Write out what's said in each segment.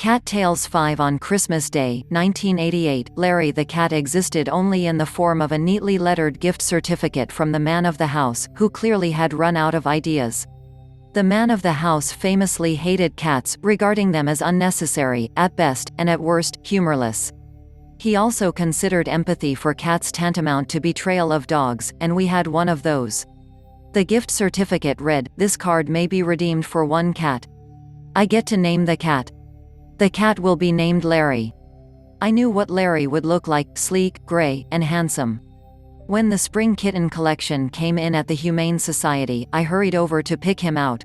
Cat Tales 5. On Christmas Day, 1988, Larry the cat existed only in the form of a neatly lettered gift certificate from the man of the house, who clearly had run out of ideas. The man of the house famously hated cats, regarding them as unnecessary, at best, and at worst, humorless. He also considered empathy for cats tantamount to betrayal of dogs, and we had one of those. The gift certificate read, "This card may be redeemed for one cat. I get to name the cat. The cat will be named Larry." I knew what Larry would look like: sleek, gray, and handsome. When the spring kitten collection came in at the Humane Society, I hurried over to pick him out.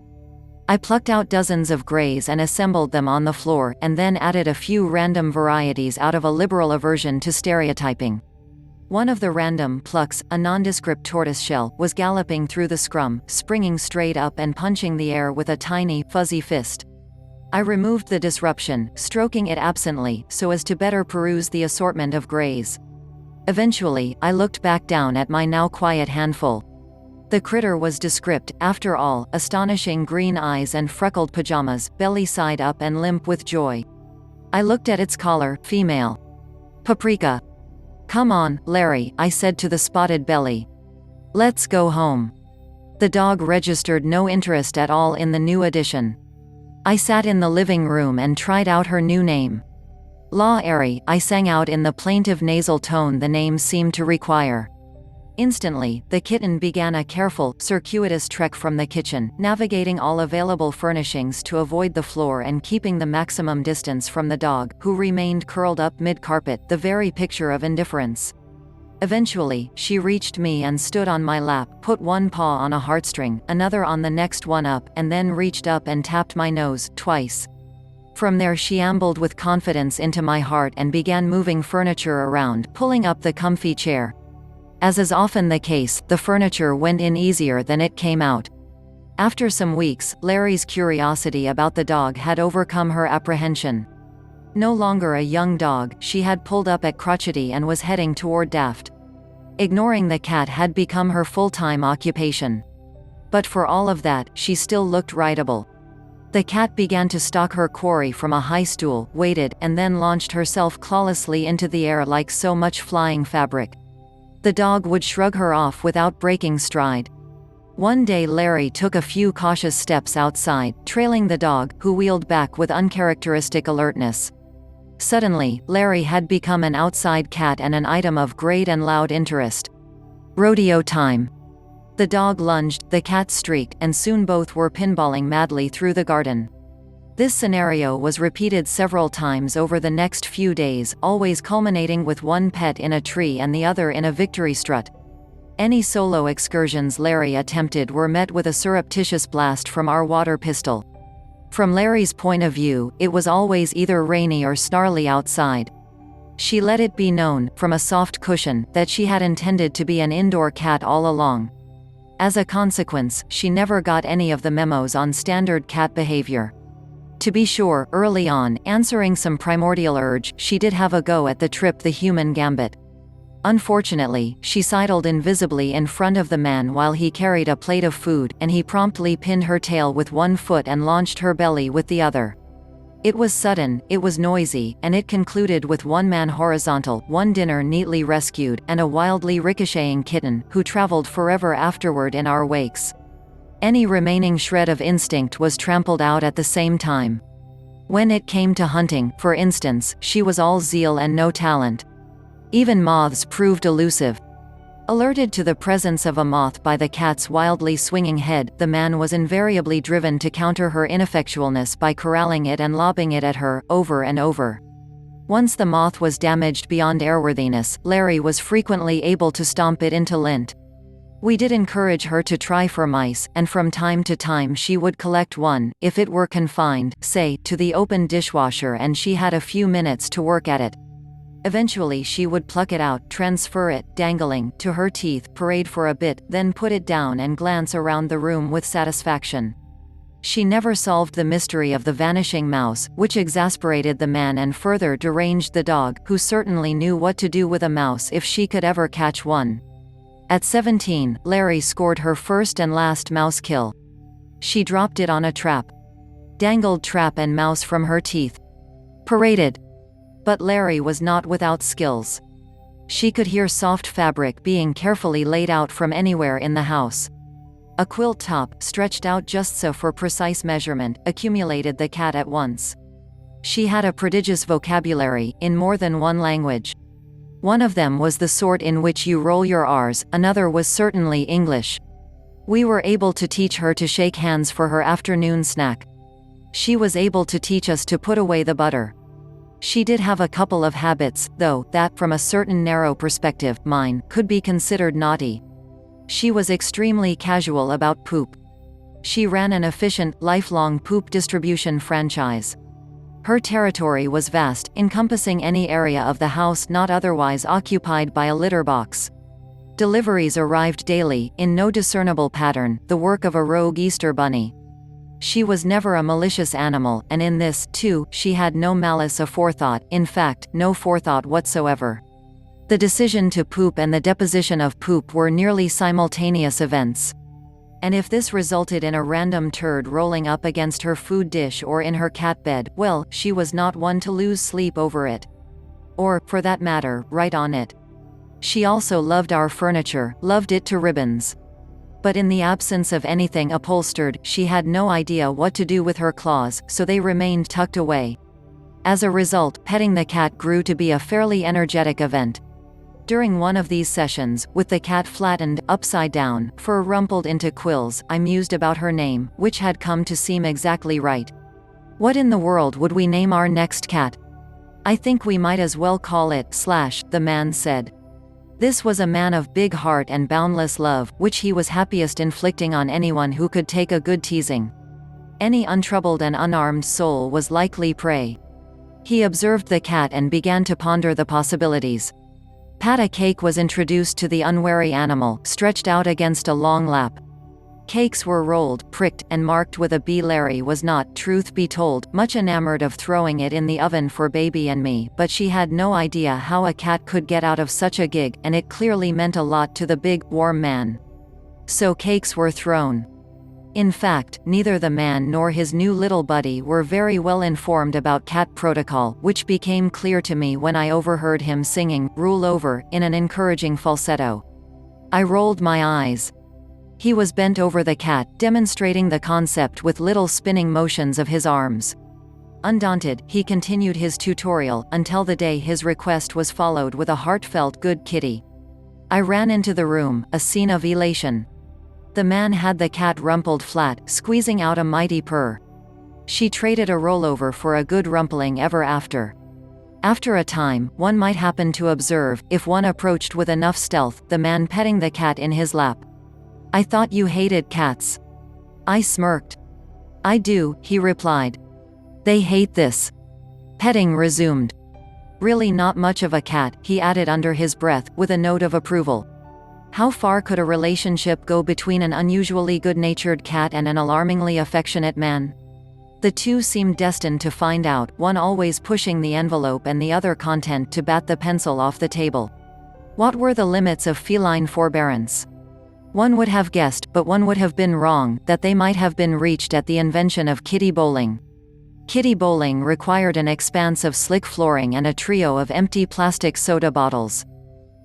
I plucked out dozens of grays and assembled them on the floor, and then added a few random varieties out of a liberal aversion to stereotyping. One of the random plucks, a nondescript tortoiseshell, was galloping through the scrum, springing straight up and punching the air with a tiny, fuzzy fist. I removed the disruption, stroking it absently, so as to better peruse the assortment of grays. Eventually, I looked back down at my now quiet handful. The critter was descript, after all: astonishing green eyes and freckled pajamas, belly side up and limp with joy. I looked at its collar: female. Paprika. "Come on, Larry," I said to the spotted belly. "Let's go home." The dog registered no interest at all in the new addition. I sat in the living room and tried out her new name. "La Airy," I sang out in the plaintive nasal tone the name seemed to require. Instantly, the kitten began a careful, circuitous trek from the kitchen, navigating all available furnishings to avoid the floor and keeping the maximum distance from the dog, who remained curled up mid-carpet, the very picture of indifference. Eventually, she reached me and stood on my lap, put one paw on a heartstring, another on the next one up, and then reached up and tapped my nose, twice. From there she ambled with confidence into my heart and began moving furniture around, pulling up the comfy chair. As is often the case, the furniture went in easier than it came out. After some weeks, Larry's curiosity about the dog had overcome her apprehension. No longer a young dog, she had pulled up at crotchety and was heading toward Daft. Ignoring the cat had become her full-time occupation. But for all of that, she still looked rideable. The cat began to stalk her quarry from a high stool, waited, and then launched herself clawlessly into the air like so much flying fabric. The dog would shrug her off without breaking stride. One day Larry took a few cautious steps outside, trailing the dog, who wheeled back with uncharacteristic alertness. Suddenly, Larry had become an outside cat and an item of great and loud interest. Rodeo time. The dog lunged, the cat streaked, and soon both were pinballing madly through the garden. This scenario was repeated several times over the next few days, always culminating with one pet in a tree and the other in a victory strut. Any solo excursions Larry attempted were met with a surreptitious blast from our water pistol. From Larry's point of view, it was always either rainy or snarly outside. She let it be known, from a soft cushion, that she had intended to be an indoor cat all along. As a consequence, she never got any of the memos on standard cat behavior. To be sure, early on, answering some primordial urge, she did have a go at the trip the human gambit. Unfortunately, she sidled invisibly in front of the man while he carried a plate of food, and he promptly pinned her tail with one foot and launched her belly with the other. It was sudden, it was noisy, and it concluded with one man horizontal, one dinner neatly rescued, and a wildly ricocheting kitten, who traveled forever afterward in our wakes. Any remaining shred of instinct was trampled out at the same time. When it came to hunting, for instance, she was all zeal and no talent. Even moths proved elusive. Alerted to the presence of a moth by the cat's wildly swinging head, the man was invariably driven to counter her ineffectualness by corralling it and lobbing it at her, over and over. Once the moth was damaged beyond airworthiness, Larry was frequently able to stomp it into lint. We did encourage her to try for mice, and from time to time she would collect one, if it were confined, say, to the open dishwasher and she had a few minutes to work at it. Eventually she would pluck it out, transfer it, dangling, to her teeth, parade for a bit, then put it down and glance around the room with satisfaction. She never solved the mystery of the vanishing mouse, which exasperated the man and further deranged the dog, who certainly knew what to do with a mouse if she could ever catch one. At 17, Larry scored her first and last mouse kill. She dropped it on a trap. Dangled trap and mouse from her teeth. paraded. But Larry was not without skills. She could hear soft fabric being carefully laid out from anywhere in the house. A quilt top, stretched out just so for precise measurement, accumulated the cat at once. She had a prodigious vocabulary, in more than one language. One of them was the sort in which you roll your R's, another was certainly English. We were able to teach her to shake hands for her afternoon snack. She was able to teach us to put away the butter. She did have a couple of habits, though, that, from a certain narrow perspective, mine, could be considered naughty. She was extremely casual about poop. She ran an efficient, lifelong poop distribution franchise. Her territory was vast, encompassing any area of the house not otherwise occupied by a litter box. Deliveries arrived daily, in no discernible pattern, the work of a rogue Easter bunny. She was never a malicious animal, and in this, too, she had no malice aforethought, in fact, no forethought whatsoever. The decision to poop and the deposition of poop were nearly simultaneous events. And if this resulted in a random turd rolling up against her food dish or in her cat bed, well, she was not one to lose sleep over it. Or, for that matter, right on it. She also loved our furniture, loved it to ribbons. But in the absence of anything upholstered, she had no idea what to do with her claws, so they remained tucked away. As a result, petting the cat grew to be a fairly energetic event. During one of these sessions, with the cat flattened, upside down, fur rumpled into quills, I mused about her name, which had come to seem exactly right. What in the world would we name our next cat? I think we might as well call it Slash, the man said. This was a man of big heart and boundless love, which he was happiest inflicting on anyone who could take a good teasing. Any untroubled and unarmed soul was likely prey. He observed the cat and began to ponder the possibilities. Pat a cake was introduced to the unwary animal, stretched out against a long lap. Cakes were rolled, pricked, and marked with a B. Larry was not, truth be told, much enamored of throwing it in the oven for baby and me, but she had no idea how a cat could get out of such a gig, and it clearly meant a lot to the big, warm man. So cakes were thrown. In fact, neither the man nor his new little buddy were very well informed about cat protocol, which became clear to me when I overheard him singing, "Rule Over," in an encouraging falsetto. I rolled my eyes. He was bent over the cat, demonstrating the concept with little spinning motions of his arms. Undaunted, he continued his tutorial, until the day his request was followed with a heartfelt "good kitty." I ran into the room, a scene of elation. The man had the cat rumpled flat, squeezing out a mighty purr. She traded a rollover for a good rumpling ever after. After a time, one might happen to observe, if one approached with enough stealth, the man petting the cat in his lap. "I thought you hated cats." I smirked. "I do," he replied. "They hate this." Petting resumed. "Really not much of a cat," he added under his breath, with a note of approval. How far could a relationship go between an unusually good-natured cat and an alarmingly affectionate man? The two seemed destined to find out, one always pushing the envelope and the other content to bat the pencil off the table. What were the limits of feline forbearance? One would have guessed, but one would have been wrong, that they might have been reached at the invention of kiddie bowling. Kiddie bowling required an expanse of slick flooring and a trio of empty plastic soda bottles.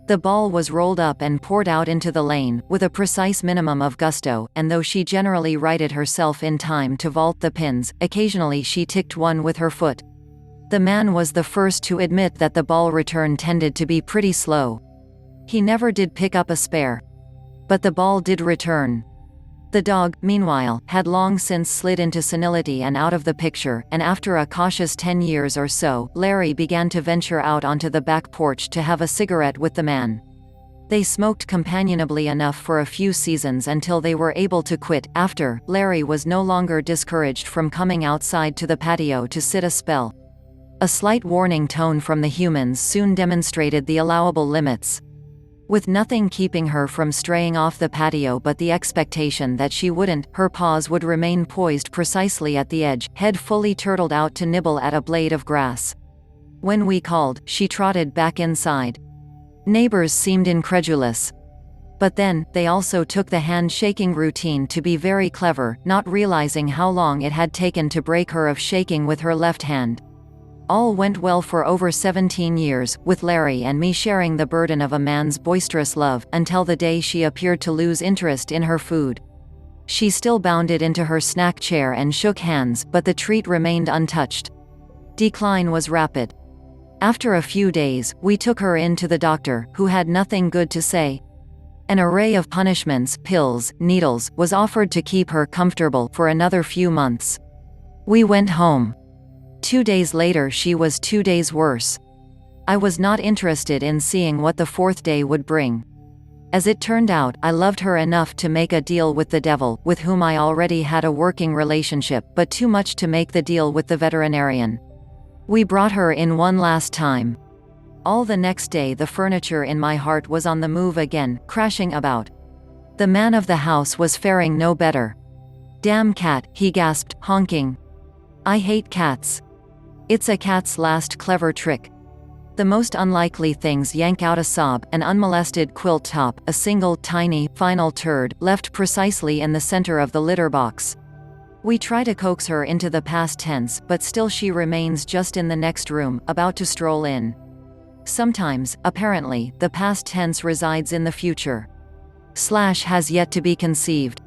The ball was rolled up and poured out into the lane, with a precise minimum of gusto, and though she generally righted herself in time to vault the pins, occasionally she ticked one with her foot. The man was the first to admit that the ball return tended to be pretty slow. He never did pick up a spare. But the ball did return. The dog, meanwhile, had long since slid into senility and out of the picture, and after a cautious 10 years or so, Larry began to venture out onto the back porch to have a cigarette with the man. They smoked companionably enough for a few seasons until they were able to quit. After, Larry was no longer discouraged from coming outside to the patio to sit a spell. A slight warning tone from the humans soon demonstrated the allowable limits. With nothing keeping her from straying off the patio but the expectation that she wouldn't, her paws would remain poised precisely at the edge, head fully turtled out to nibble at a blade of grass. When we called, she trotted back inside. Neighbors seemed incredulous. But then, they also took the hand-shaking routine to be very clever, not realizing how long it had taken to break her of shaking with her left hand. All went well for over 17 years, with Larry and me sharing the burden of a man's boisterous love, until the day she appeared to lose interest in her food. She still bounded into her snack chair and shook hands, but the treat remained untouched. Decline was rapid. After a few days, we took her in to the doctor, who had nothing good to say. An array of punishments, pills, needles, was offered to keep her comfortable for another few months. We went home. 2 days later she was 2 days worse. I was not interested in seeing what the fourth day would bring. As it turned out, I loved her enough to make a deal with the devil, with whom I already had a working relationship, but too much to make the deal with the veterinarian. We brought her in one last time. All the next day the furniture in my heart was on the move again, crashing about. The man of the house was faring no better. "Damn cat," he gasped, honking. "I hate cats. It's a cat's last clever trick." The most unlikely things: yank out a sob, an unmolested quilt top, a single, tiny, final turd, left precisely in the center of the litter box. We try to coax her into the past tense, but still she remains just in the next room, about to stroll in. Sometimes, apparently, the past tense resides in the future. / has yet to be conceived.